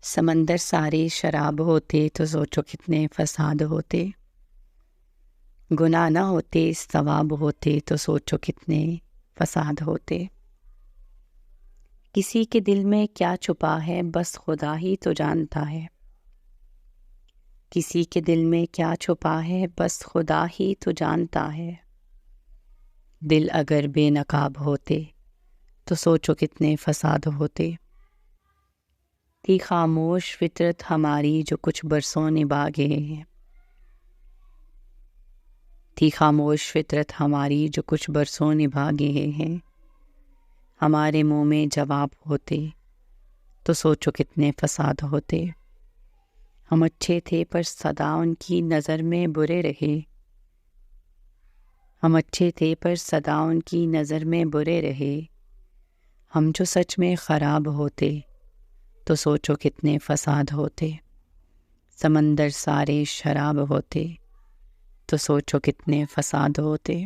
سمندر سارے شراب ہوتے تو سوچو کتنے فساد ہوتے، گناہ نہ ہوتے ثواب ہوتے تو سوچو کتنے فساد ہوتے۔ کسی کے دل میں کیا چھپا ہے بس خدا ہی تو جانتا ہے، کسی کے دل میں کیا چھپا ہے بس خدا ہی تو جانتا ہے۔ دل اگر بے نقاب ہوتے تو سوچو کتنے فساد ہوتے۔ تھی خاموش فطرت ہماری جو کچھ برسوں نبھا گئے ہیں، تھی خاموش فطرت ہماری جو کچھ برسوں نبھا گئے ہیں۔ ہمارے منہ میں جواب ہوتے تو سوچو کتنے فساد ہوتے۔ ہم اچھے تھے پر سدا ان کی نظر میں برے رہے، ہم اچھے تھے پر سدا ان کی نظر میں برے رہے۔ ہم جو سچ میں خراب ہوتے تو سوچو کتنے فساد ہوتے۔ سمندر سارے شراب ہوتے تو سوچو کتنے فساد ہوتے۔